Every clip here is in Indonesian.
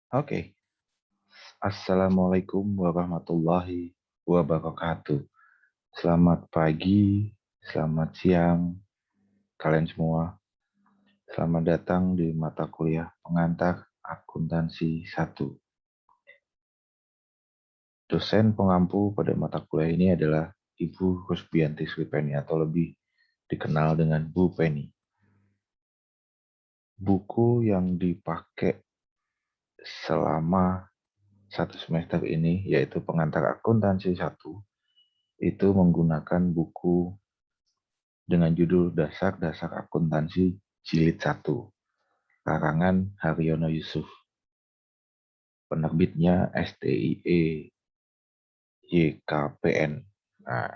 Oke, Assalamualaikum warahmatullahi wabarakatuh. Selamat pagi, selamat siang, kalian semua. Selamat datang di mata kuliah pengantar akuntansi 1. Dosen pengampu pada mata kuliah ini adalah Ibu Rusbianti Sripeni atau lebih dikenal dengan Bu Penny. Buku yang dipakai selama satu semester ini yaitu pengantar akuntansi 1 itu menggunakan buku dengan judul Dasar-Dasar Akuntansi Jilid 1, karangan Haryono Yusuf. Penerbitnya STIE YKPN. Nah,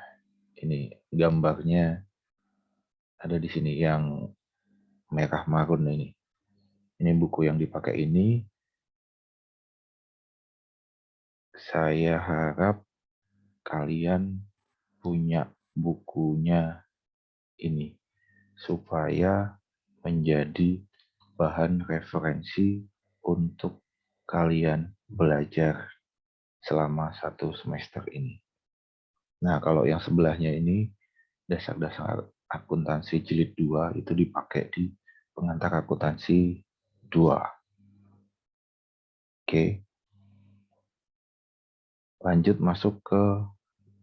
ini gambarnya ada di sini yang merah marun ini. Ini buku yang dipakai ini. Saya harap kalian punya bukunya ini supaya menjadi bahan referensi untuk kalian belajar selama satu semester ini. Nah, kalau yang sebelahnya ini, dasar-dasar akuntansi jilid 2 itu dipakai di pengantar akuntansi 2. Oke, lanjut masuk ke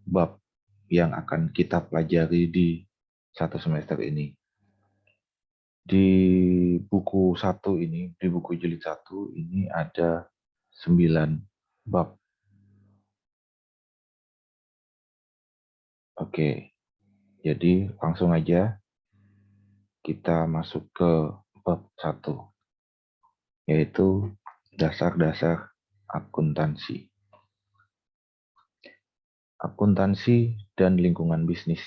bab yang akan kita pelajari di satu semester ini. Di buku 1 ini, di buku jilid 1 ini ada 9 bab. Oke, jadi langsung aja kita masuk ke bab 1, yaitu dasar-dasar akuntansi. Akuntansi dan lingkungan bisnis.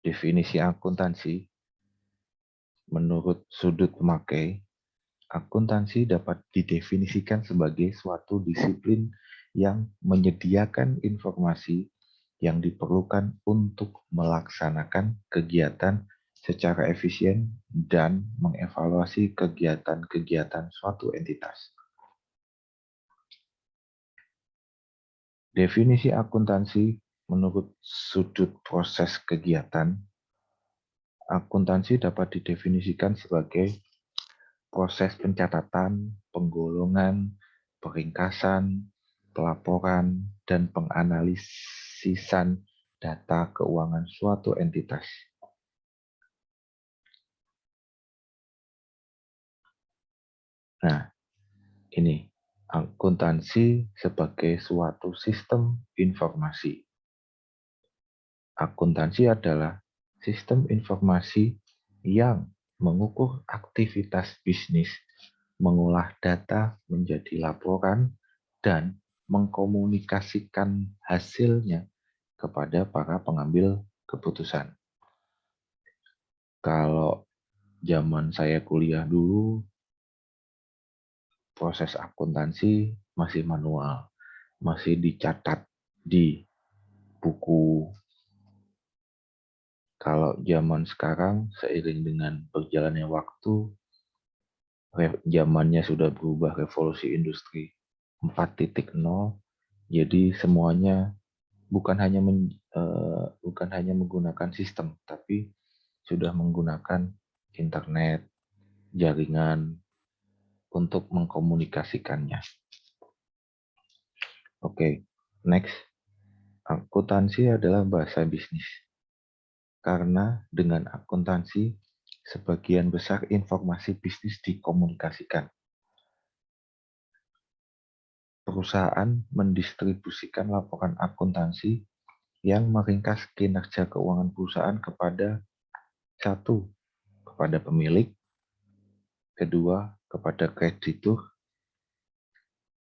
Definisi akuntansi menurut sudut pemakai, akuntansi dapat didefinisikan sebagai suatu disiplin yang menyediakan informasi yang diperlukan untuk melaksanakan kegiatan secara efisien dan mengevaluasi kegiatan-kegiatan suatu entitas. Definisi akuntansi menurut sudut proses kegiatan, akuntansi dapat didefinisikan sebagai proses pencatatan, penggolongan, peringkasan, pelaporan, dan penganalisisan data keuangan suatu entitas. Nah, ini akuntansi sebagai suatu sistem informasi. Akuntansi adalah sistem informasi yang mengukur aktivitas bisnis, mengolah data menjadi laporan, dan mengkomunikasikan hasilnya kepada para pengambil keputusan. Kalau zaman saya kuliah dulu, proses akuntansi masih manual, masih dicatat di buku. Kalau zaman sekarang, seiring dengan berjalannya waktu, zamannya sudah berubah, revolusi industri 4.0, jadi semuanya bukan hanya menggunakan sistem, tapi sudah menggunakan internet, jaringan untuk mengkomunikasikannya. Oke, next. Akuntansi adalah bahasa bisnis. Karena dengan akuntansi, sebagian besar informasi bisnis dikomunikasikan. Perusahaan mendistribusikan laporan akuntansi yang meringkas kinerja keuangan perusahaan kepada satu, kepada pemilik, kedua, kepada kreditur.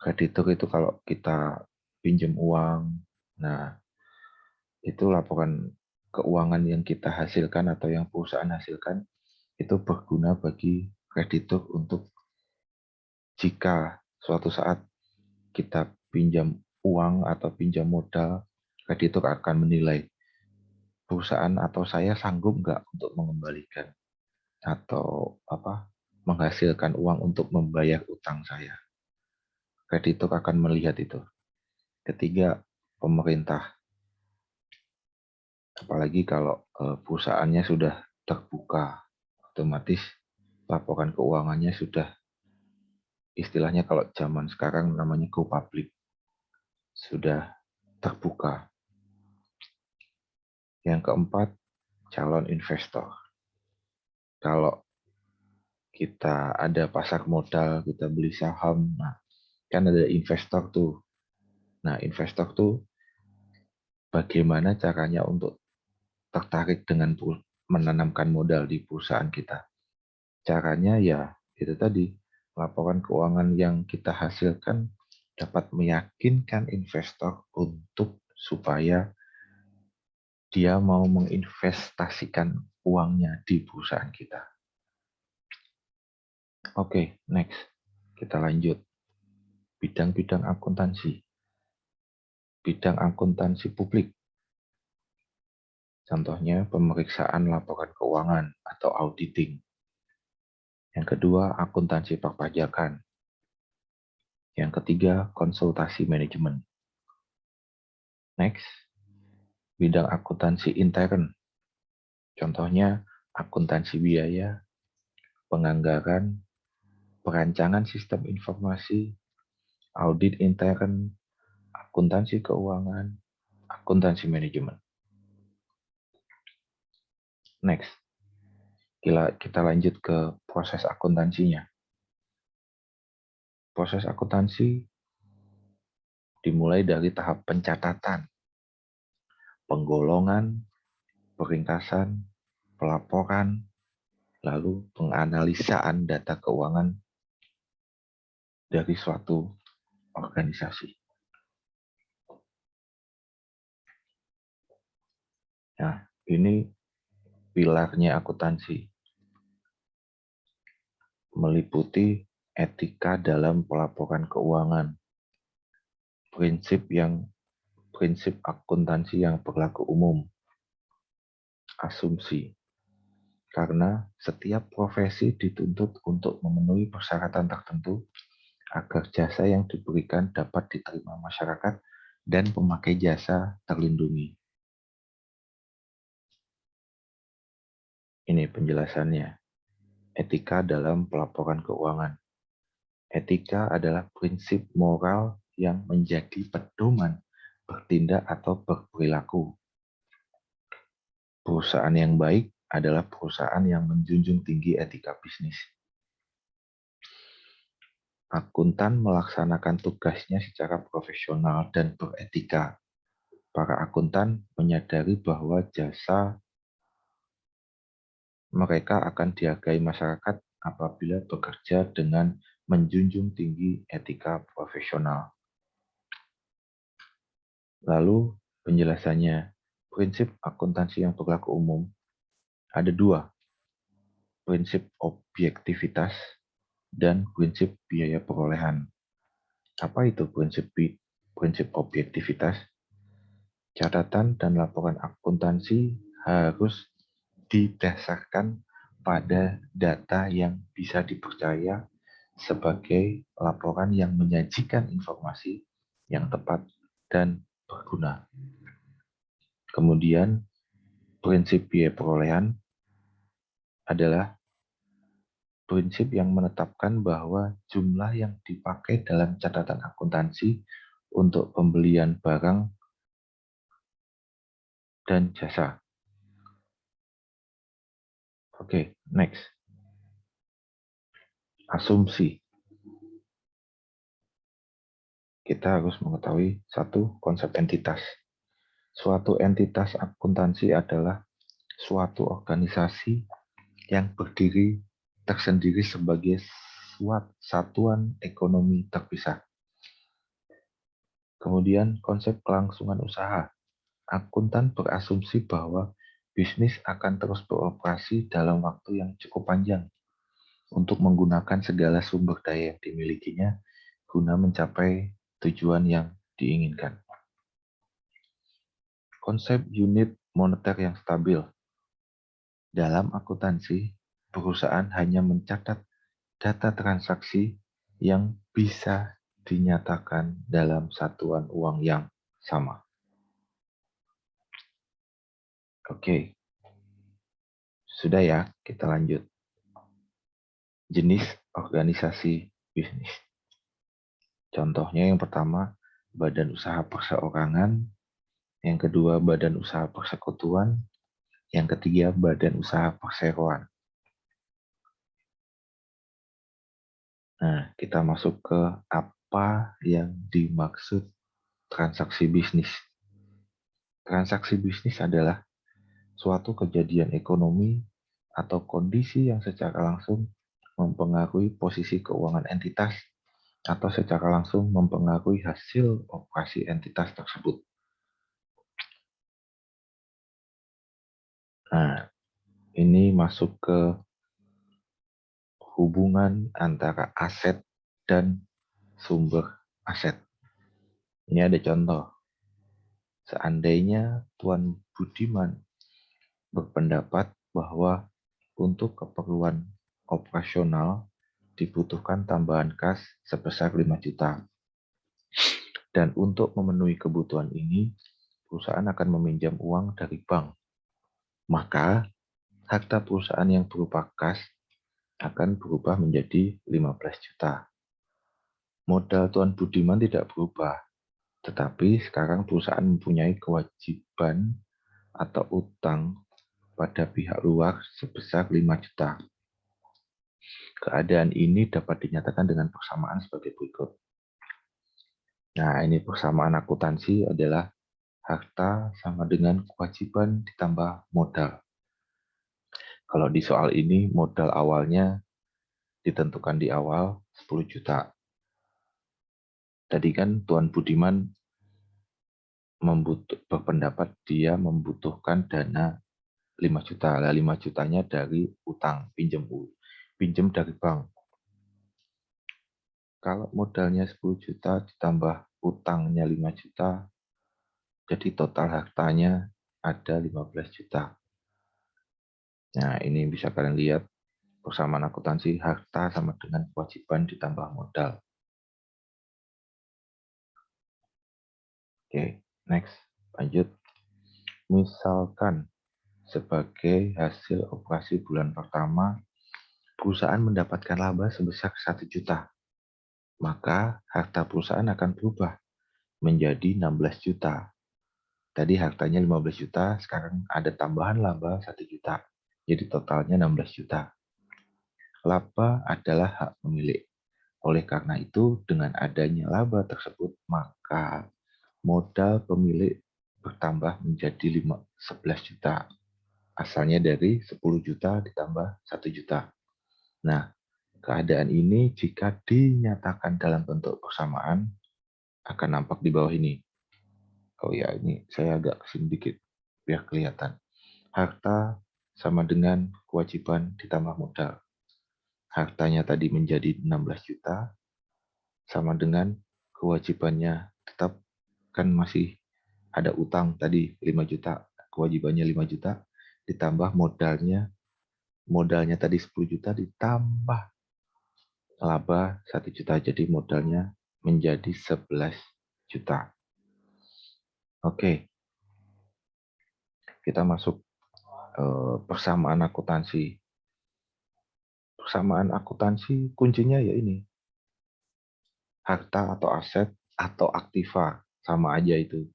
Kreditur itu kalau kita pinjam uang, nah itu laporan keuangan yang kita hasilkan atau yang perusahaan hasilkan itu berguna bagi kreditur untuk jika suatu saat kita pinjam uang atau pinjam modal, kreditur akan menilai perusahaan atau saya sanggup nggak untuk mengembalikan atau menghasilkan uang untuk membayar utang saya. Kreditur akan melihat itu. Ketiga, pemerintah. Apalagi kalau perusahaannya sudah terbuka, otomatis laporan keuangannya sudah, istilahnya kalau zaman sekarang namanya go public, sudah terbuka. Yang keempat, calon investor. Kalau kita ada pasar modal, kita beli saham, nah kan ada investor tuh. Nah, investor tuh bagaimana caranya untuk tertarik dengan menanamkan modal di perusahaan kita. Caranya ya itu tadi, laporan keuangan yang kita hasilkan dapat meyakinkan investor untuk supaya dia mau menginvestasikan uangnya di perusahaan kita. Oke, next. Kita lanjut. Bidang-bidang akuntansi. Bidang akuntansi publik. Contohnya pemeriksaan laporan keuangan atau auditing. Yang kedua, akuntansi perpajakan. Yang ketiga, konsultasi manajemen. Next, bidang akuntansi intern. Contohnya akuntansi biaya, penganggaran, perancangan sistem informasi, audit intern, akuntansi keuangan, akuntansi manajemen. Next, kita lanjut ke proses akuntansinya. Proses akuntansi dimulai dari tahap pencatatan, penggolongan, peringkasan, pelaporan, lalu penganalisaan data keuangan dari suatu organisasi. Nah, ini pilarnya akuntansi. Meliputi etika dalam pelaporan keuangan, prinsip akuntansi yang berlaku umum, asumsi. Karena setiap profesi dituntut untuk memenuhi persyaratan tertentu agar jasa yang diberikan dapat diterima masyarakat dan pemakai jasa terlindungi. Ini penjelasannya. Etika dalam pelaporan keuangan. Etika adalah prinsip moral yang menjadi pedoman bertindak atau berperilaku. Perusahaan yang baik adalah perusahaan yang menjunjung tinggi etika bisnis. Akuntan melaksanakan tugasnya secara profesional dan beretika. Para akuntan menyadari bahwa jasa mereka akan dihargai masyarakat apabila bekerja dengan menjunjung tinggi etika profesional. Lalu penjelasannya, prinsip akuntansi yang berlaku umum ada dua, prinsip objektivitas dan prinsip biaya perolehan. Apa itu prinsip objektivitas? Catatan dan laporan akuntansi harus didasarkan pada data yang bisa dipercaya sebagai laporan yang menyajikan informasi yang tepat dan berguna. Kemudian, prinsip biaya perolehan adalah prinsip yang menetapkan bahwa jumlah yang dipakai dalam catatan akuntansi untuk pembelian barang dan jasa. Oke, next. Asumsi. Kita harus mengetahui satu konsep entitas. Suatu entitas akuntansi adalah suatu organisasi yang berdiri tersendiri sebagai satuan ekonomi terpisah. Kemudian konsep kelangsungan usaha. Akuntan berasumsi bahwa bisnis akan terus beroperasi dalam waktu yang cukup panjang untuk menggunakan segala sumber daya yang dimilikinya guna mencapai tujuan yang diinginkan. Konsep unit moneter yang stabil. Dalam akuntansi, perusahaan hanya mencatat data transaksi yang bisa dinyatakan dalam satuan uang yang sama. Oke, sudah ya, kita lanjut. Jenis organisasi bisnis. Contohnya yang pertama, badan usaha perseorangan, yang kedua badan usaha persekutuan, yang ketiga badan usaha perseroan. Nah, kita masuk ke apa yang dimaksud transaksi bisnis. Transaksi bisnis adalah suatu kejadian ekonomi atau kondisi yang secara langsung mempengaruhi posisi keuangan entitas atau secara langsung mempengaruhi hasil operasi entitas tersebut. Nah, ini masuk ke hubungan antara aset dan sumber aset. Ini ada contoh. Seandainya Tuan Budiman berpendapat bahwa untuk keperluan operasional dibutuhkan tambahan kas sebesar 5 juta. Dan untuk memenuhi kebutuhan ini, perusahaan akan meminjam uang dari bank. Maka, harta perusahaan yang berupa kas akan berubah menjadi 15 juta. Modal Tuan Budiman tidak berubah, tetapi sekarang perusahaan mempunyai kewajiban atau utang pada pihak luar sebesar 5 juta. Keadaan ini dapat dinyatakan dengan persamaan sebagai berikut. Nah, ini persamaan akuntansi adalah harta sama dengan kewajiban ditambah modal. Kalau di soal ini, modal awalnya ditentukan di awal 10 juta. Tadi kan Tuan Budiman berpendapat dia membutuhkan dana 5 juta. Lah 5 jutanya dari utang, pinjam dari bank. Kalau modalnya 10 juta ditambah utangnya 5 juta, jadi total hartanya ada 15 juta. Nah, ini bisa kalian lihat persamaan akuntansi harta sama dengan kewajiban ditambah modal. Oke, next. Lanjut. Misalkan sebagai hasil operasi bulan pertama, perusahaan mendapatkan laba sebesar 1 juta. Maka harta perusahaan akan berubah menjadi 16 juta. Tadi hartanya 15 juta, sekarang ada tambahan laba 1 juta. Jadi totalnya 16 juta. Laba adalah hak pemilik. Oleh karena itu, dengan adanya laba tersebut, maka modal pemilik bertambah menjadi 11 juta. Asalnya dari 10 juta ditambah 1 juta. Nah, keadaan ini jika dinyatakan dalam bentuk persamaan, akan nampak di bawah ini. Oh ya, ini saya agak kesini dikit, biar kelihatan. Harta sama dengan kewajiban ditambah modal. Hartanya tadi menjadi 16 juta, sama dengan kewajibannya tetap kan masih ada utang tadi 5 juta, kewajibannya 5 juta, ditambah modalnya tadi 10 juta, ditambah laba 1 juta, jadi modalnya menjadi 11 juta. Oke, kita masuk persamaan akuntansi. Persamaan akuntansi kuncinya ya ini, harta atau aset atau aktiva, sama aja itu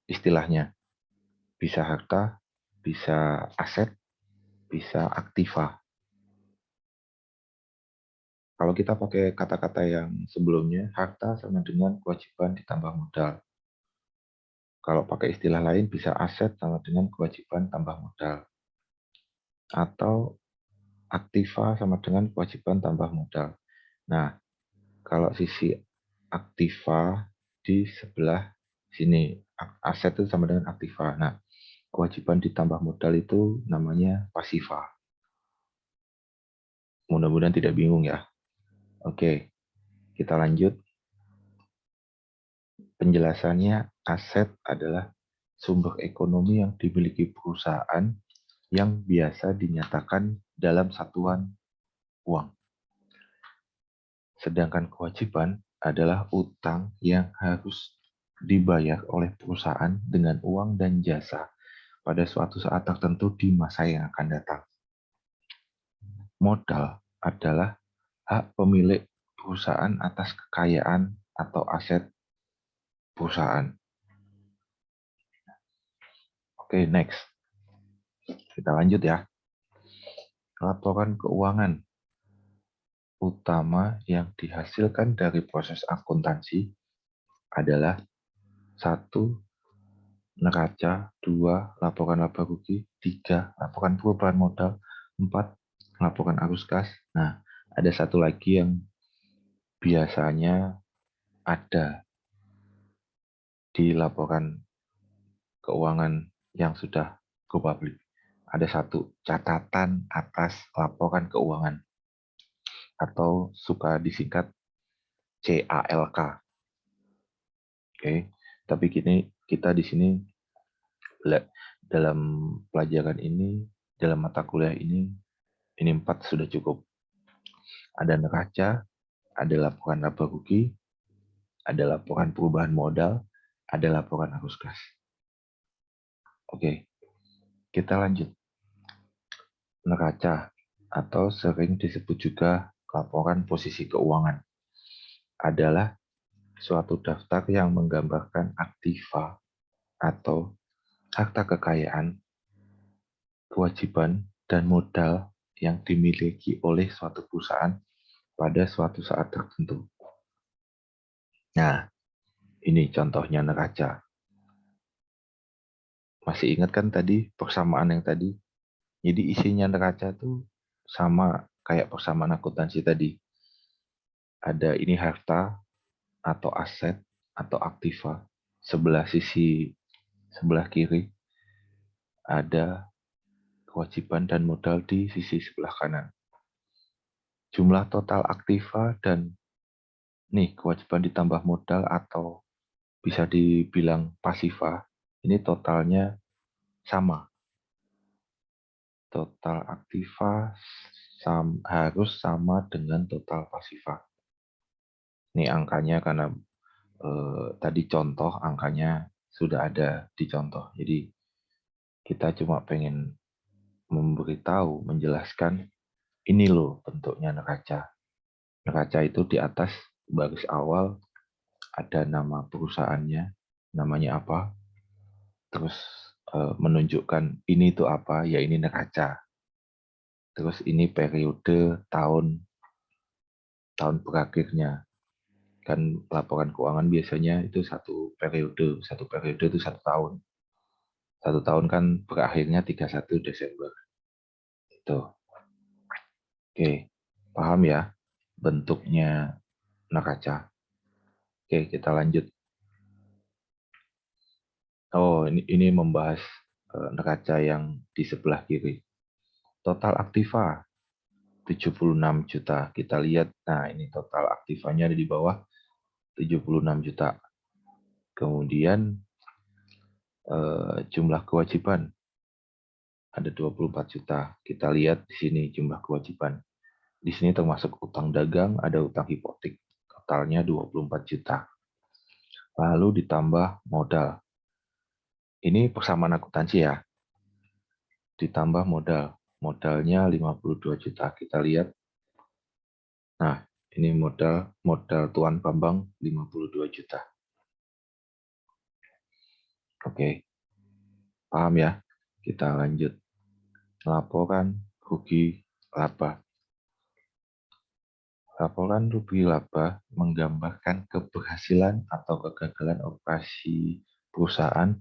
istilahnya. Bisa harta, bisa aset, bisa aktiva. Kalau kita pakai kata-kata yang sebelumnya, harta sama dengan kewajiban ditambah modal. Kalau pakai istilah lain, bisa aset sama dengan kewajiban tambah modal. Atau aktiva sama dengan kewajiban tambah modal. Nah, kalau sisi aktiva di sebelah sini, aset itu sama dengan aktiva. Nah, kewajiban ditambah modal itu namanya pasiva. Mudah-mudahan tidak bingung ya. Oke, kita lanjut. Penjelasannya, aset adalah sumber ekonomi yang dimiliki perusahaan yang biasa dinyatakan dalam satuan uang. Sedangkan kewajiban adalah utang yang harus dibayar oleh perusahaan dengan uang dan jasa pada suatu saat tertentu di masa yang akan datang. Modal adalah hak pemilik perusahaan atas kekayaan atau aset perusahaan. Oke, next. Kita lanjut ya. Laporan keuangan utama yang dihasilkan dari proses akuntansi adalah 1. Neraca, 2. Laporan laba rugi, 3. Laporan perubahan modal, 4. Laporan arus kas. Nah, ada satu lagi yang biasanya ada di laporan keuangan yang sudah go public. Ada satu catatan atas laporan keuangan atau suka disingkat CALK. Oke, tapi kita di sini dalam pelajaran ini, dalam mata kuliah ini 4 sudah cukup. Ada neraca, ada laporan laba rugi, ada laporan perubahan modal, ada laporan arus kas. Oke, kita lanjut. Neraca atau sering disebut juga laporan posisi keuangan adalah suatu daftar yang menggambarkan aktiva atau harta kekayaan, kewajiban, dan modal yang dimiliki oleh suatu perusahaan pada suatu saat tertentu. Nah, ini contohnya neraca. Masih ingat kan tadi persamaan yang tadi? Jadi isinya neraca itu sama kayak persamaan akuntansi tadi. Ada ini harta atau aset atau aktiva. Sebelah kiri ada kewajiban dan modal di sisi sebelah kanan. Jumlah total aktiva dan kewajiban ditambah modal atau bisa dibilang pasiva, ini totalnya sama. Total aktiva harus sama dengan total pasiva. Ini angkanya karena tadi contoh angkanya sudah ada di contoh. Jadi kita cuma pengen memberitahu, menjelaskan ini loh bentuknya neraca. Neraca itu di atas baris awal ada nama perusahaannya, namanya apa, terus menunjukkan ini itu apa, ya ini neraca. Terus ini periode tahun berakhirnya. Kan laporan keuangan biasanya itu satu periode itu 1 tahun. 1 tahun kan berakhirnya 31 Desember. Itu. Oke, paham ya bentuknya neraca. Oke, kita lanjut. Oh, ini membahas neraca yang di sebelah kiri. Total aktiva 76 juta. Kita lihat, nah ini total aktivanya ada di bawah 76 juta. Kemudian jumlah kewajiban ada 24 juta. Kita lihat di sini jumlah kewajiban. Di sini termasuk utang dagang, ada utang hipotek. Totalnya 24 juta. Lalu ditambah modal. Ini persamaan akuntansi ya. Ditambah modal. Modalnya 52 juta. Kita lihat. Nah, ini modal Tuan Bambang 52 juta. Oke. Paham ya? Kita lanjut. Laporan rugi laba. Laporan rugi laba menggambarkan keberhasilan atau kegagalan operasi perusahaan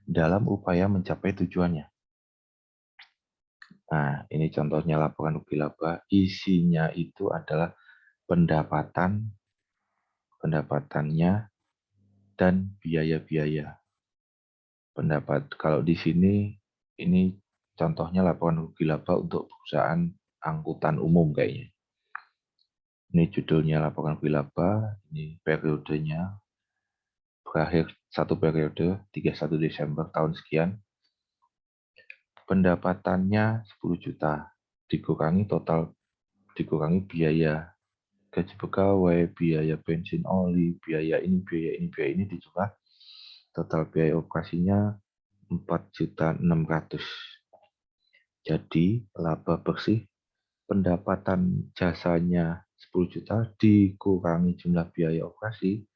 dalam upaya mencapai tujuannya. Nah, ini contohnya laporan rugi laba. Isinya itu adalah pendapatannya, dan biaya-biaya. Kalau di sini, ini contohnya laporan rugi laba untuk perusahaan angkutan umum kayaknya. Ini judulnya laporan rugi laba, ini periodenya, berakhir satu periode, 31 Desember tahun sekian. Pendapatannya 10 juta, dikurangi total dikurangi biaya gaji pegawai, biaya bensin oli, biaya ini dijumlah total biaya operasinya 4.600.000. Jadi laba bersih pendapatan jasanya 10 juta dikurangi jumlah biaya operasi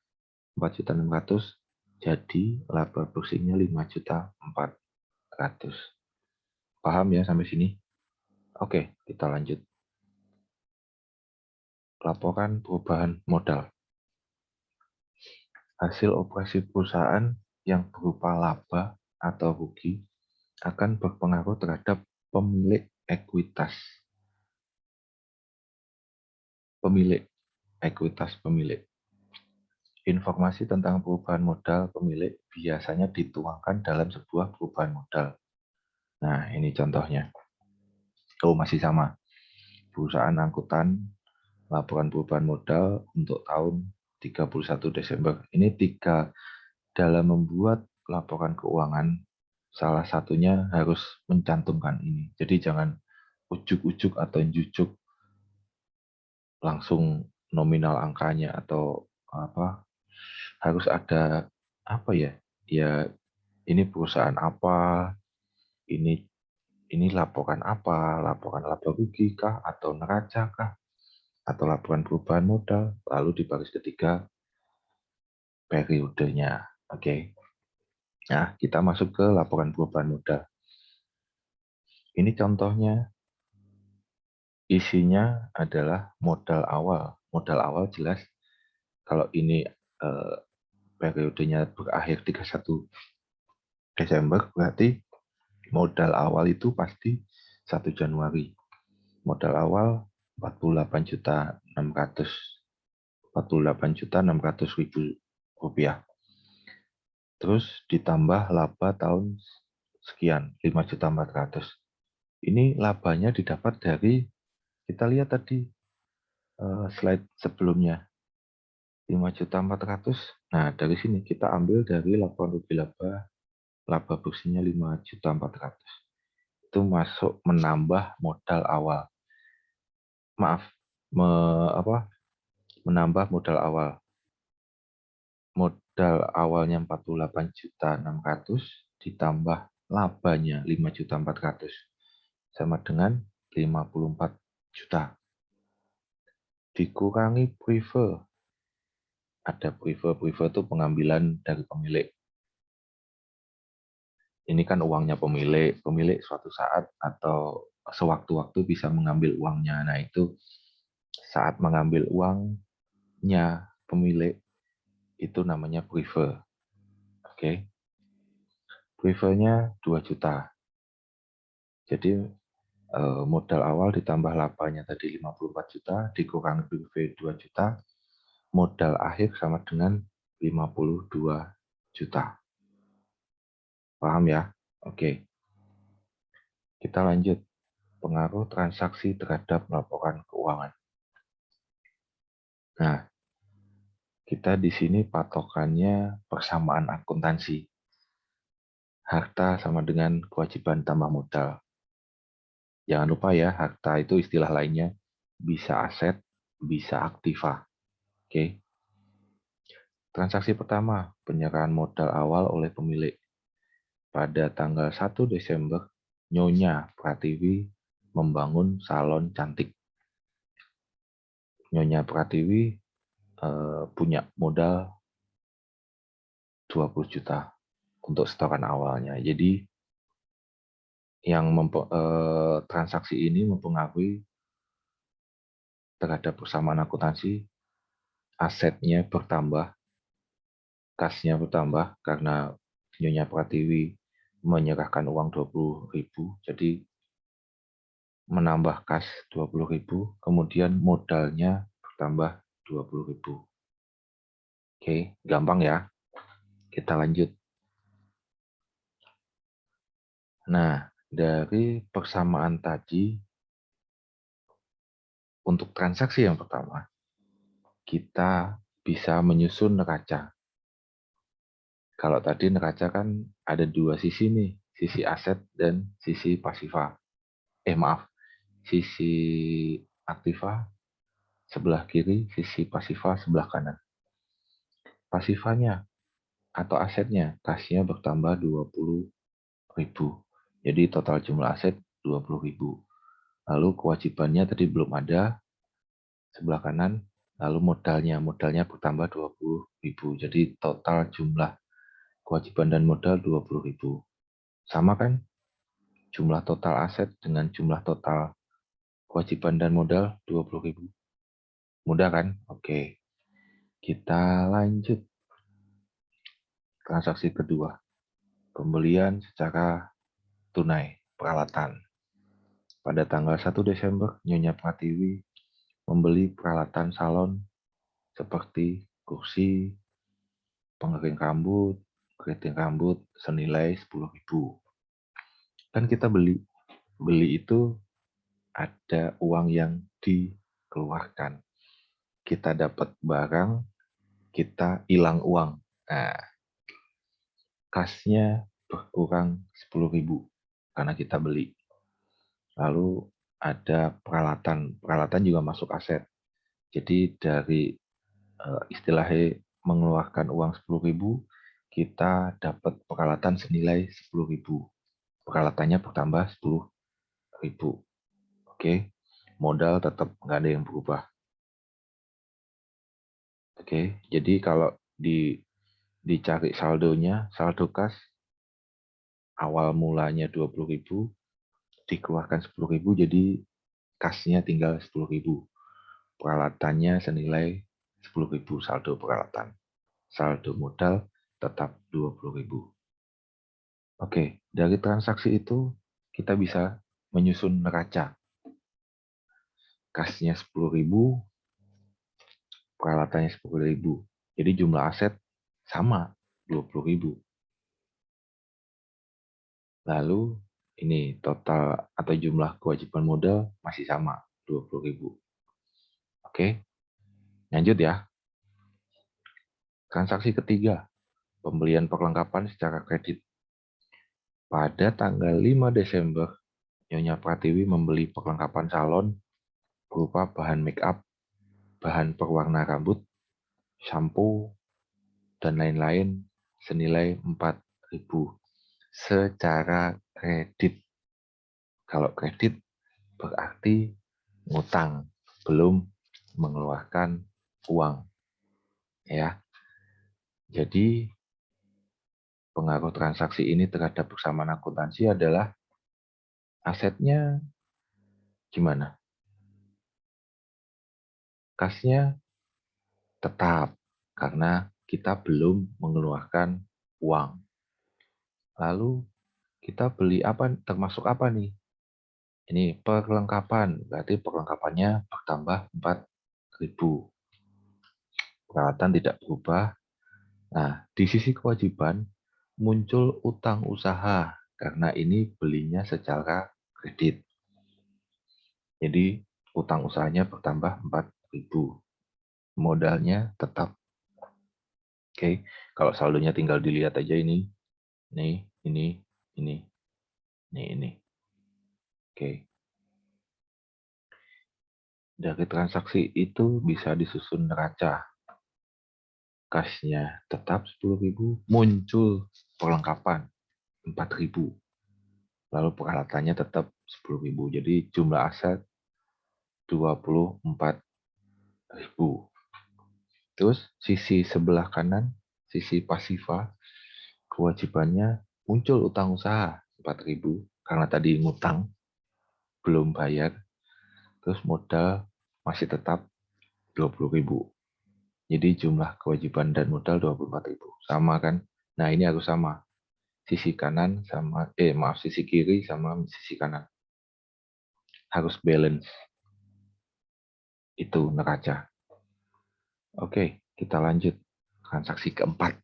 4.600.000, jadi laba bersihnya 5.400.000. Paham ya sampai sini? Oke, kita lanjut. Laporan perubahan modal. Hasil operasi perusahaan yang berupa laba atau rugi akan berpengaruh terhadap pemilik ekuitas. Pemilik. Informasi tentang perubahan modal pemilik biasanya dituangkan dalam sebuah perubahan modal. Nah, ini contohnya. Oh, masih sama. Perusahaan angkutan, laporan perubahan modal untuk tahun 31 Desember. Ini dalam membuat laporan keuangan, salah satunya harus mencantumkan ini. Jadi jangan ujuk-ujuk atau jujuk langsung nominal angkanya atau apa, harus ada apa ya? Ya, ini perusahaan apa, ini laporan apa, laporan laba rugi kah, atau neraca kah, atau laporan perubahan modal, lalu di baris ketiga periodenya. Oke. Nah, kita masuk ke laporan perubahan modal. Ini contohnya, isinya adalah modal awal. Modal awal jelas, kalau ini periodenya berakhir 31 Desember, berarti modal awal itu pasti 1 Januari. Modal awal 48.600.000 rupiah. Terus ditambah laba tahun sekian, 5.400.000. Ini labanya didapat dari, kita lihat tadi slide sebelumnya, 5.400.000. Nah, dari sini kita ambil dari laporan rugi laba bersihnya 5.400.000. Itu masuk menambah modal awal. Maaf, menambah modal awal. Modal awalnya 48.600.000 ditambah labanya 5.400.000 sama dengan 54 juta. Dikurangi prefer. Ada prefer itu pengambilan dari pemilik. Ini kan uangnya pemilik suatu saat atau sewaktu-waktu bisa mengambil uangnya. Nah, itu saat mengambil uangnya pemilik itu namanya prefer. Oke. Prefernya 2 juta. Jadi modal awal ditambah labanya tadi 54 juta, dikurangi prefer 2 juta, modal akhir sama dengan 52 juta. Paham ya? Oke. Kita lanjut. Pengaruh transaksi terhadap laporan keuangan. Nah, kita di sini patokannya persamaan akuntansi. Harta sama dengan kewajiban tambah modal. Jangan lupa ya, harta itu istilah lainnya bisa aset, bisa aktiva. Oke. Transaksi pertama, penyerahan modal awal oleh pemilik. Pada tanggal 1 Desember, Nyonya Pratiwi membangun salon cantik. Nyonya Pratiwi punya modal 20 juta untuk setoran awalnya. Jadi yang transaksi ini mempengaruhi terhadap persamaan akuntansi, asetnya bertambah, kasnya bertambah karena Nyonya Pratiwi menyerahkan uang 20.000, jadi menambah kas 20.000, kemudian modalnya bertambah 20.000. Oke, gampang ya. Kita lanjut. Nah, dari persamaan tadi, untuk transaksi yang pertama, kita bisa menyusun neraca. Kalau tadi neraca kan ada dua sisi nih, sisi aset dan sisi pasifa. Sisi aktiva sebelah kiri, sisi pasiva sebelah kanan. Pasivanya atau asetnya, kasnya bertambah 20.000. Jadi total jumlah aset 20.000. Lalu kewajibannya tadi belum ada, sebelah kanan. Lalu modalnya bertambah 20.000. Jadi total jumlah kewajiban dan modal 20.000. Sama kan? Jumlah total aset dengan jumlah total kewajiban dan modal 20.000. Mudah kan? Oke. Kita lanjut. Transaksi kedua. Pembelian secara tunai, peralatan. Pada tanggal 1 Desember, Nyonya Pratiwi membeli peralatan salon seperti kursi, pengering rambut, keriting rambut senilai 10.000. Kan kita beli itu ada uang yang dikeluarkan. Kita dapat barang, kita hilang uang. Nah, kasnya berkurang 10.000 karena kita beli. Lalu ada peralatan. Peralatan juga masuk aset. Jadi dari istilahnya mengeluarkan uang 10.000, kita dapat peralatan senilai 10.000. Peralatannya bertambah 10.000. Oke, modal tetap nggak ada yang berubah. Oke, jadi kalau dicari saldonya, saldo kas awal mulanya 20.000, dikeluarkan 10.000, jadi kasnya tinggal 10.000. Peralatannya senilai 10.000 saldo peralatan. Saldo modal tetap 20.000. Oke, dari transaksi itu kita bisa menyusun neraca. Kasnya 10.000, peralatannya 10.000. Jadi jumlah aset sama 20.000. Lalu ini total atau jumlah kewajiban modal masih sama 20.000. Oke, lanjut ya. Transaksi ketiga, pembelian perlengkapan secara kredit. Pada tanggal 5 Desember, Nyonya Pratiwi membeli perlengkapan salon berupa bahan make up, bahan perwarna rambut, shampoo, dan lain-lain senilai 4.000 secara kredit. Kalau kredit berarti ngutang, belum mengeluarkan uang. Ya. Jadi pengaruh transaksi ini terhadap persamaan akuntansi adalah asetnya gimana? Kasnya tetap karena kita belum mengeluarkan uang. Lalu kita beli apa, termasuk apa nih? Ini perlengkapan, berarti perlengkapannya bertambah 4.000. Peralatan tidak berubah. Nah, di sisi kewajiban muncul utang usaha karena ini belinya secara kredit. Jadi utang usahanya bertambah 4.000. Modalnya tetap. Oke, kalau saldonya tinggal dilihat aja ini. Ini. Oke. Dari transaksi itu bisa disusun neraca. Kasnya tetap 10.000, muncul perlengkapan 4.000. Lalu peralatannya tetap 10.000. Jadi jumlah aset 24.000. Terus sisi sebelah kanan, sisi pasiva, kewajibannya muncul utang usaha 4.000 karena tadi ngutang belum bayar. Terus modal masih tetap 20.000. Jadi jumlah kewajiban dan modal 24.000. Sama kan? Nah, ini harus sama. Sisi kanan sama sisi kiri sama sisi kanan. Harus balance. Itu neraca. Oke, kita lanjut. Transaksi keempat.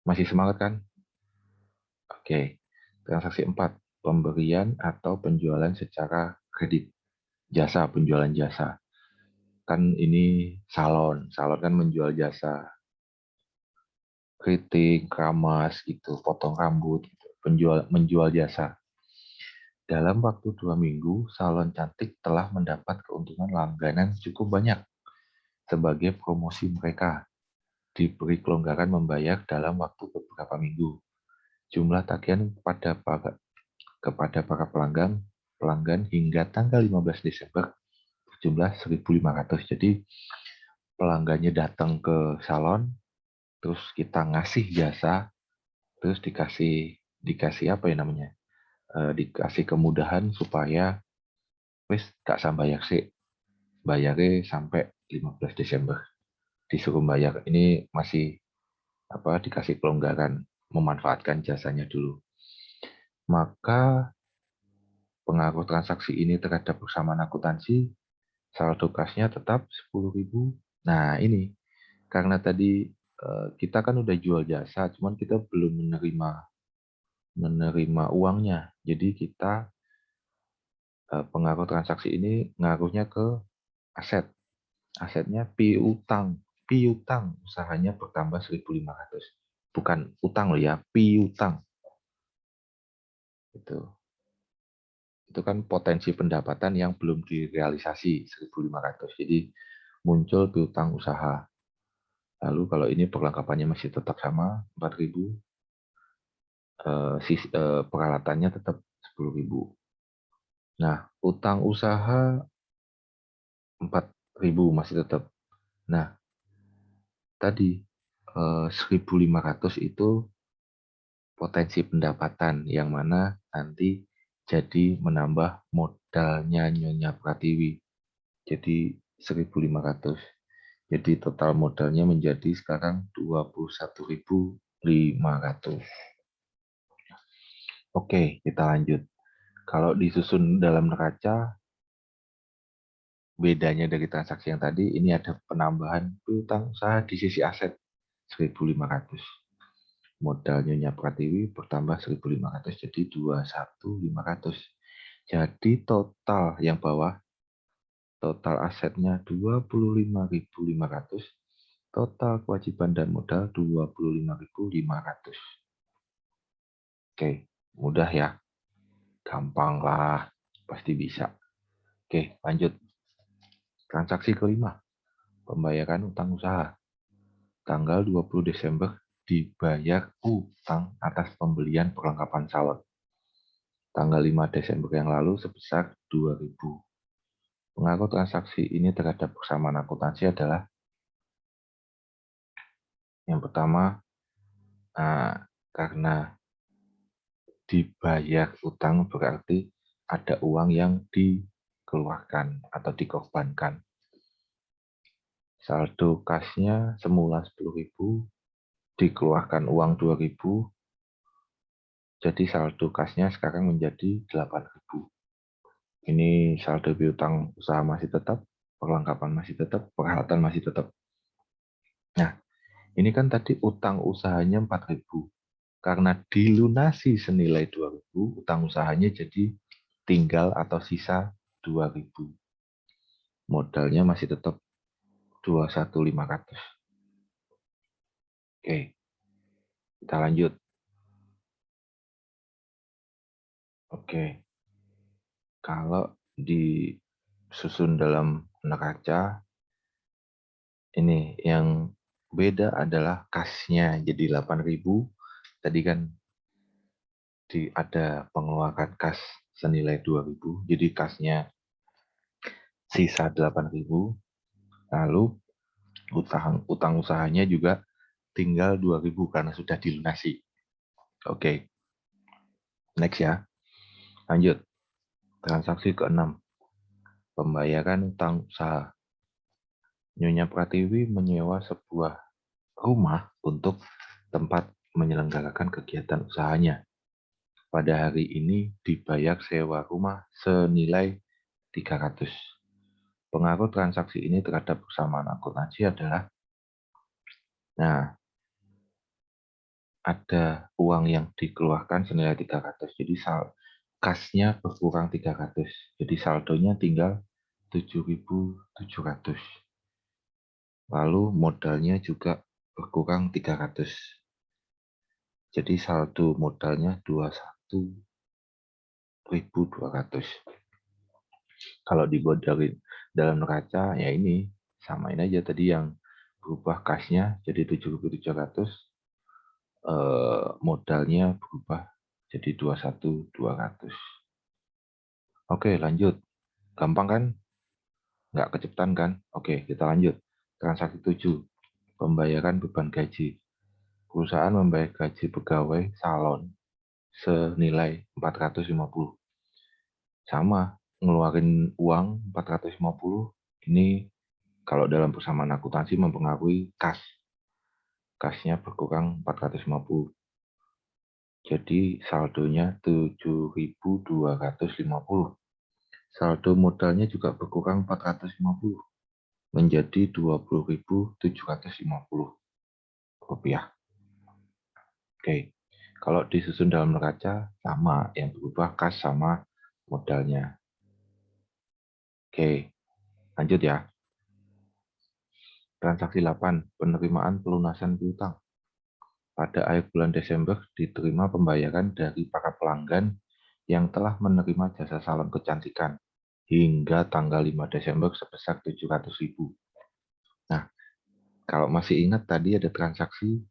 Masih semangat kan? Oke. Transaksi 4. Pemberian atau penjualan secara kredit. Jasa, penjualan jasa. Kan ini salon. Salon kan menjual jasa. Keriting, keramas gitu, potong rambut, gitu. Menjual jasa. Dalam waktu 2 minggu, salon cantik telah mendapat keuntungan langganan cukup banyak. Sebagai promosi mereka, diberi kelonggaran membayar dalam waktu beberapa minggu. Jumlah tagihan kepada para pelanggan hingga tanggal 15 Desember berjumlah 1.500. Jadi pelanggannya datang ke salon, terus kita ngasih jasa, terus dikasih apa ya namanya? Dikasih kemudahan supaya wis gak sambayar sih, bayarnya sampai 15 Desember. Disuruh bayar ini masih dikasih kelonggaran memanfaatkan jasanya dulu. Maka pengaruh transaksi ini terhadap persamaan akuntansi, saldo kasnya tetap 10.000. Nah, ini karena tadi kita kan udah jual jasa, cuman kita belum menerima uangnya. Jadi kita pengaruh transaksi ini ngaruhnya ke aset. Asetnya piutang. Piutang usahanya bertambah 1.500. Bukan utang loh ya, piutang. Itu kan potensi pendapatan yang belum direalisasi 1.500. Jadi muncul piutang usaha. Lalu kalau ini perlengkapannya masih tetap sama 4.000, peralatannya tetap 10.000. Nah, utang usaha 4.000 masih tetap. Nah, tadi 1.500 itu potensi pendapatan yang mana nanti jadi menambah modalnya Nyonya Pratiwi. Jadi 1.500. Jadi total modalnya menjadi sekarang 21.500. Oke, kita lanjut. Kalau disusun dalam neraca, bedanya dari transaksi yang tadi, ini ada penambahan piutang usaha di sisi aset 1.500. Modal Nyonya Pratiwi bertambah 1.500 jadi 21.500. Jadi total yang bawah, total asetnya 25.500, total kewajiban dan modal 25.500. Oke, mudah ya. Gampang lah, pasti bisa. Oke, lanjut. Transaksi kelima, pembayaran utang usaha. Tanggal 20 Desember dibayar utang atas pembelian perlengkapan salon. Tanggal 5 Desember yang lalu sebesar 2.000. Pengaruh transaksi ini terhadap persamaan akuntansi adalah yang pertama, karena dibayar utang berarti ada uang yang dikeluarkan atau dikorbankan. Saldo kasnya semula 10.000, dikeluarkan uang 2.000, jadi saldo kasnya sekarang menjadi 8.000. Ini saldo piutang usaha masih tetap, perlengkapan masih tetap, peralatan masih tetap. Nah, ini kan tadi utang usahanya 4.000. Karena dilunasi senilai 2.000, utang usahanya jadi tinggal atau sisa 2.000. Modalnya masih tetap 21.500. Oke, kita lanjut. Oke, kalau disusun dalam neraca, ini yang beda adalah kasnya jadi 8.000. Tadi kan ada pengeluaran kas senilai 2.000, jadi kasnya sisa 8.000. Lalu utang usahanya juga tinggal 2.000 karena sudah dilunasi. Oke, next ya. Lanjut. Transaksi ke-6. Pembayaran utang usaha. Nyonya Pratiwi menyewa sebuah rumah untuk tempat menyelenggarakan kegiatan usahanya. Pada hari ini dibayar sewa rumah senilai 300. Pengaruh transaksi ini terhadap persamaan akuntansi adalah, ada uang yang dikeluarkan senilai 300. Jadi kasnya berkurang 300. Jadi saldonya tinggal 7.700. Lalu modalnya juga berkurang 300. Jadi saldo modalnya 21.500. 7.200. Kalau dibuat dari dalam neraca, ya ini samain aja tadi yang berubah kasnya jadi 7.700, modalnya berubah jadi 21.200. Oke, lanjut. Gampang kan? Nggak kecepatan kan? Oke, kita lanjut. Transaksi 7, pembayaran beban gaji. Perusahaan membayar gaji pegawai salon senilai 450. Sama, ngeluarin uang 450, ini kalau dalam persamaan akuntansi mempengaruhi kas. Kasnya berkurang 450. Jadi saldonya 7.250. Saldo modalnya juga berkurang 450 menjadi 20.750 rupiah. Oke, kalau disusun dalam neraca sama, yang berubah kas sama modalnya. Oke, lanjut ya. Transaksi 8, penerimaan pelunasan piutang. Pada akhir bulan Desember diterima pembayaran dari para pelanggan yang telah menerima jasa salon kecantikan hingga tanggal 5 Desember sebesar 700.000. Nah, kalau masih ingat tadi ada transaksi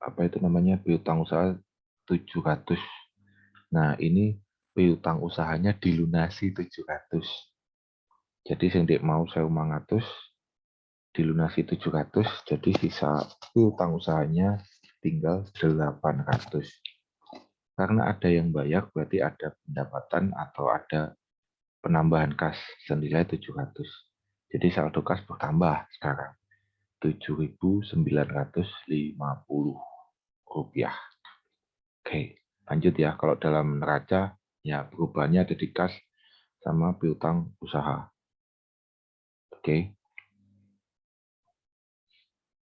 apa itu namanya, piutang usaha 700. Nah, ini piutang usahanya dilunasi 700. Jadi sing dek mau 1.500 dilunasi 700, jadi sisa piutang usahanya tinggal 800. Karena ada yang bayar, berarti ada pendapatan atau ada penambahan kas senilai 700. Jadi saldo kas bertambah sekarang 7.950 rupiah. Oke, lanjut ya. Kalau dalam neraca, ya perubahannya ada di kas sama piutang usaha. Oke,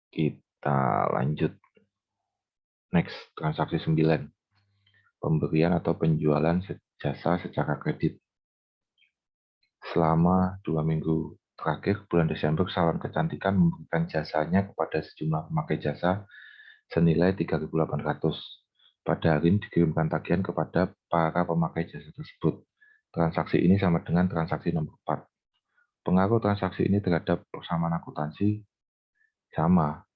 kita lanjut. Next, transaksi 9. Pemberian atau penjualan jasa secara kredit. Selama 2 minggu terakhir bulan Desember, salon kecantikan memberikan jasanya kepada sejumlah pemakai jasa senilai 3.800. Pada hari ini dikirimkan tagihan kepada para pemakai jasa tersebut. Transaksi ini sama dengan transaksi nomor 4. Pengaruh transaksi ini terhadap persamaan akuntansi sama.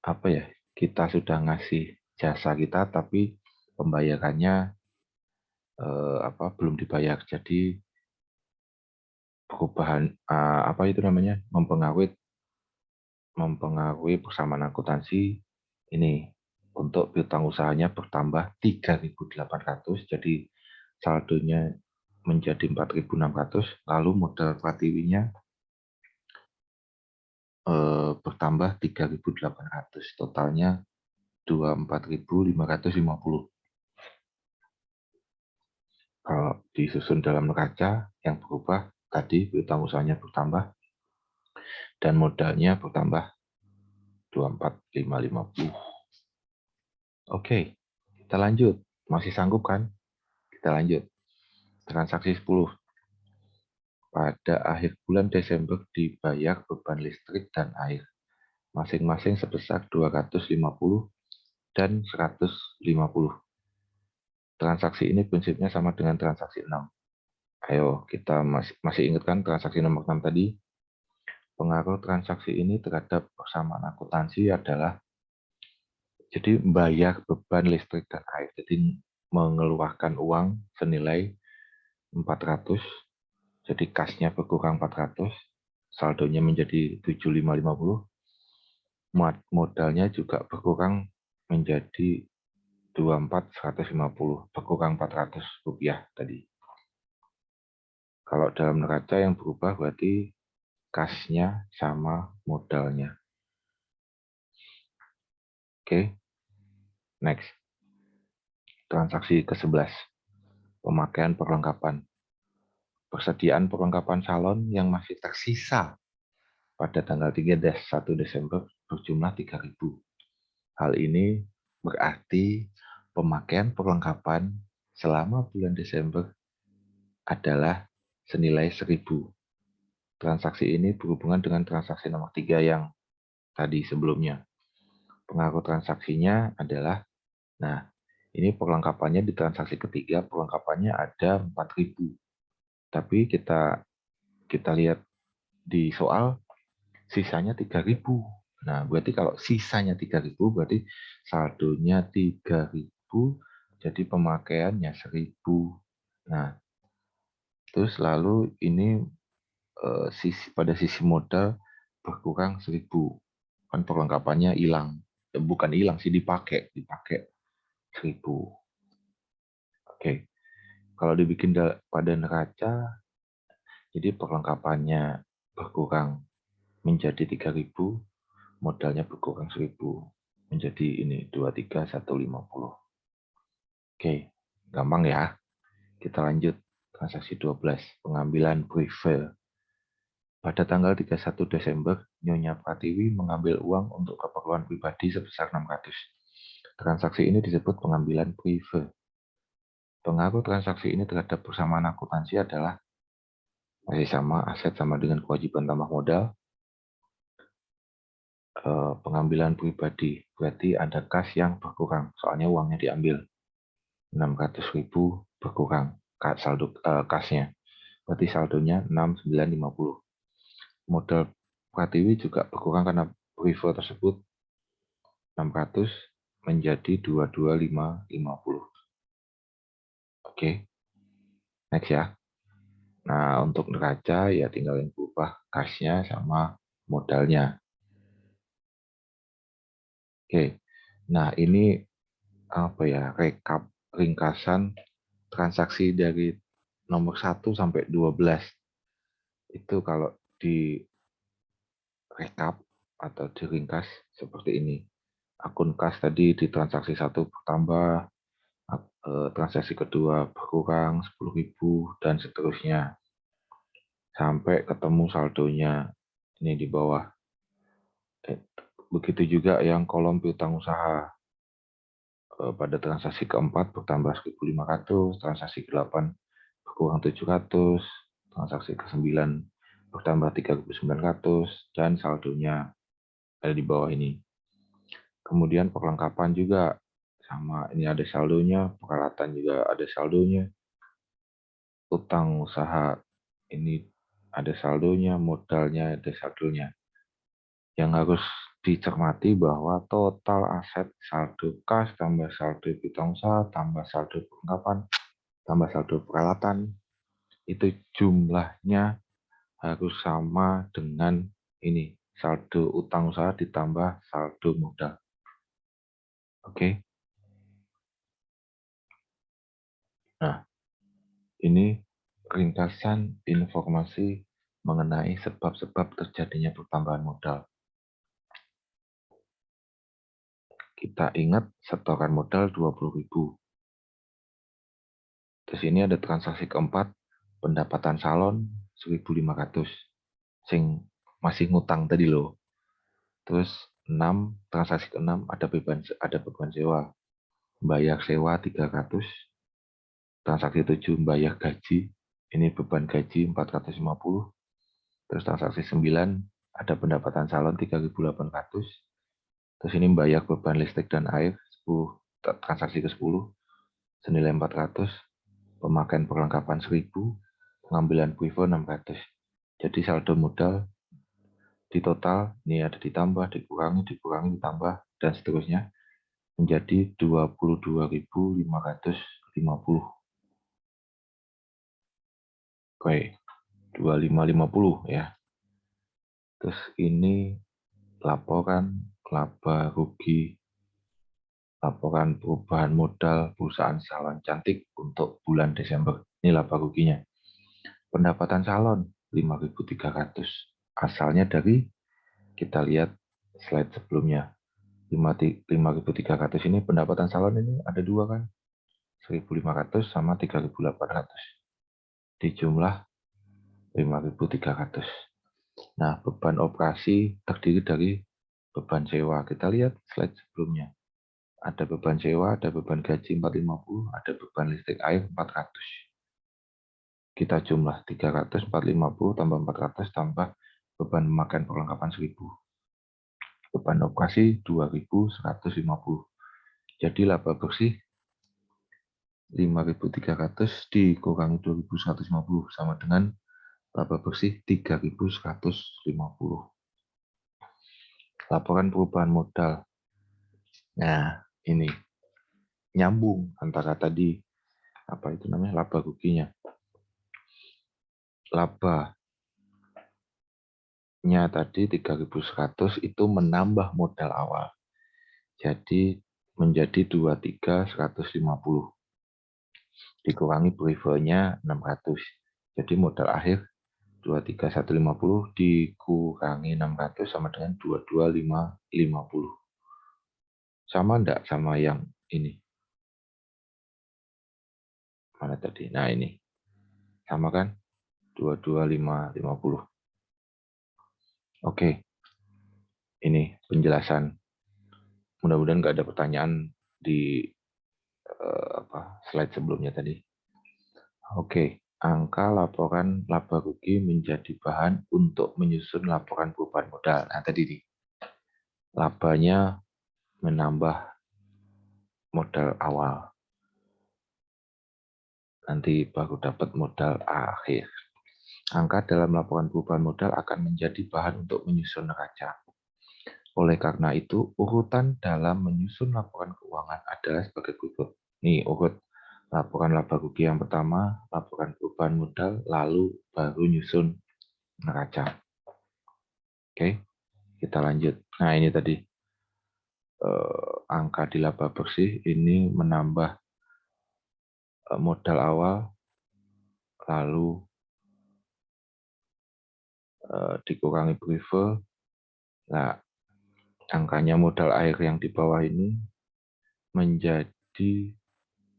Apa ya? Kita sudah ngasih jasa kita, tapi pembayarannya belum dibayar. Jadi perubahan apa itu namanya, mempengaruhi persamaan akuntansi ini. Untuk piutang usahanya bertambah 3.800, jadi saldonya menjadi 4.600, lalu modal pratiwinya bertambah 3.800, totalnya 24.550. Kalau disusun dalam neraca, yang berubah tadi piutang usahanya bertambah dan modalnya bertambah 24.550. Oke, kita lanjut. Masih sanggup kan? Kita lanjut. Transaksi 10. Pada akhir bulan Desember dibayar beban listrik dan air, masing-masing sebesar 250 dan 150. Transaksi ini prinsipnya sama dengan transaksi 6. Ayo, kita masih ingat kan transaksi nomor 6 tadi? Pengaruh transaksi ini terhadap persamaan akuntansi adalah jadi bayar beban listrik dan air. Jadi mengeluarkan uang senilai 400, jadi kasnya berkurang 400, saldonya menjadi 7.550, modalnya juga berkurang menjadi 24.150, berkurang 400 rupiah tadi. Kalau dalam neraca yang berubah berarti kasnya sama modalnya. Oke, next. Transaksi ke-11, pemakaian perlengkapan. Persediaan perlengkapan salon yang masih tersisa pada tanggal 31 Desember berjumlah 3.000. Hal ini berarti pemakaian perlengkapan selama bulan Desember adalah senilai 1.000. Transaksi ini berhubungan dengan transaksi nomor 3 yang tadi sebelumnya. Pengaruh transaksinya adalah, nah Ini perlengkapannya di transaksi ketiga, perlengkapannya ada 4.000. Tapi kita lihat di soal sisanya 3.000. Nah, berarti kalau sisanya 3.000 berarti saldonya 3.000, jadi pemakaiannya 1.000. Nah, terus lalu ini pada sisi modal berkurang 1.000. Kan perlengkapannya hilang. Bukan hilang sih, dipakai 1.000. Oke. Kalau dibikin pada neraca, jadi perlengkapannya berkurang menjadi 3.000, modalnya berkurang 1.000. Menjadi ini 23.150. Oke, gampang ya. Kita lanjut transaksi 12, pengambilan prefer. Pada tanggal 31 Desember, Nyonya Pratiwi mengambil uang untuk keperluan pribadi sebesar 600. Transaksi ini disebut pengambilan prefer. Pengaruh transaksi ini terhadap persamaan akuntansi adalah masih sama, aset sama dengan kewajiban tambah modal. Pengambilan pribadi, berarti ada kas yang berkurang, soalnya uangnya diambil. 600.000 berkurang, saldo kasnya. Berarti saldonya 6950. Modal Pratiwi juga berkurang karena prefer tersebut 600 menjadi 22.550. Oke, next ya. Nah, untuk neraca ya tinggal yang berubah kasnya sama modalnya. Oke. Nah, ini apa ya? Rekap ringkasan transaksi dari nomor 1 sampai 12. Itu kalau di rekap atau diringkas seperti ini. Akun kas tadi di transaksi 1 bertambah, transaksi kedua berkurang 10.000 dan seterusnya sampai ketemu saldonya ini di bawah. Begitu juga yang kolom piutang usaha. Pada transaksi keempat bertambah 1.500, transaksi ke-8 berkurang 700, transaksi ke-9 bertambah 3.900 dan saldonya ada di bawah ini. Kemudian perlengkapan juga sama, ini ada saldonya, peralatan juga ada saldonya, utang usaha ini ada saldonya, modalnya ada saldonya. Yang harus dicermati bahwa total aset saldo kas tambah saldo piutang usaha tambah saldo perlengkapan tambah saldo peralatan itu jumlahnya harus sama dengan ini saldo utang usaha ditambah saldo modal. Oke. Nah, ini ringkasan informasi mengenai sebab-sebab terjadinya pertambahan modal. Kita ingat setoran modal 20.000. Terus ini ada transaksi keempat, pendapatan salon 1.500. Sing masih ngutang tadi loh. Terus 6, transaksi ke-6 ada beban sewa. Bayar sewa 300. Transaksi 7 bayar gaji. Ini beban gaji 450. Terus transaksi 9 ada pendapatan salon 3.800. Terus ini bayar beban listrik dan air 10, transaksi ke-10 senilai 400. Pemakaian perlengkapan 1.000, pengambilan prefer 600. Jadi saldo modal di total ini ada ditambah, dikurangi, ditambah dan seterusnya menjadi 22.550. Oke, 2550 ya. Terus ini laporan laba rugi, laporan perubahan modal perusahaan salon cantik untuk bulan Desember. Ini laba ruginya. Pendapatan salon 5.300. Asalnya dari, kita lihat slide sebelumnya. 5.300 ini pendapatan salon ini ada dua kan? 1.500 sama 3.800. Di jumlah 5.300. Nah, beban operasi terdiri dari beban sewa. Kita lihat slide sebelumnya. Ada beban sewa, ada beban gaji 450, ada beban listrik air 400. Kita jumlah 300, 450 tambah 400 tambah beban pemakaian perlengkapan 1.000. Beban operasi 2.150. Jadi laba bersih 5.300 dikurangi 2.150 sama dengan laba bersih 3.150. Laporan perubahan modal. Nah, ini nyambung antara tadi apa itu namanya laba ruginya. Labanya tadi 3.100 itu menambah modal awal. Jadi menjadi 23.150 dikurangi break-even-nya 600. Jadi modal akhir 23.150 dikurangi 600 sama dengan 22.550. Sama enggak sama yang ini? Mana tadi? Nah, ini. Sama kan? 22.550. Oke. Ini penjelasan. Mudah-mudahan nggak ada pertanyaan di slide sebelumnya tadi. Oke. Angka laporan laba rugi menjadi bahan untuk menyusun laporan perubahan modal. Nah, tadi nih. Labanya menambah modal awal. Nanti baru dapat modal akhir. Angka dalam laporan perubahan modal akan menjadi bahan untuk menyusun neraca. Oleh karena itu, urutan dalam menyusun laporan keuangan adalah sebagai berikut. Nih, urut laporan laba rugi yang pertama, laporan perubahan modal, lalu baru nyusun neraca. Oke, kita lanjut. Nah, ini tadi angka di laba bersih ini menambah modal awal, lalu dikurangi break-even. Nah, angkanya modal akhir yang di bawah ini menjadi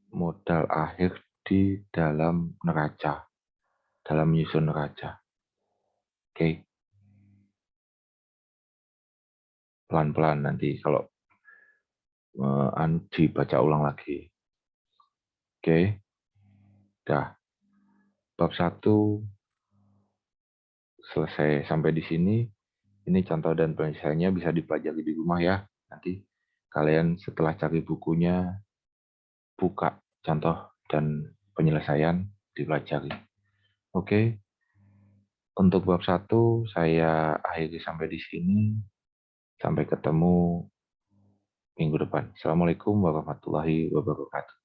modal akhir di dalam neraca, dalam menyusun neraca. Oke, pelan-pelan nanti kalau dibaca ulang lagi. Oke, dah. Bab 1 selesai sampai di sini. Ini contoh dan penyelesaiannya bisa dipelajari di rumah ya. Nanti kalian setelah cari bukunya, buka contoh dan penyelesaian dipelajari. Oke, untuk bab 1 saya akhiri sampai di sini. Sampai ketemu minggu depan. Assalamualaikum warahmatullahi wabarakatuh.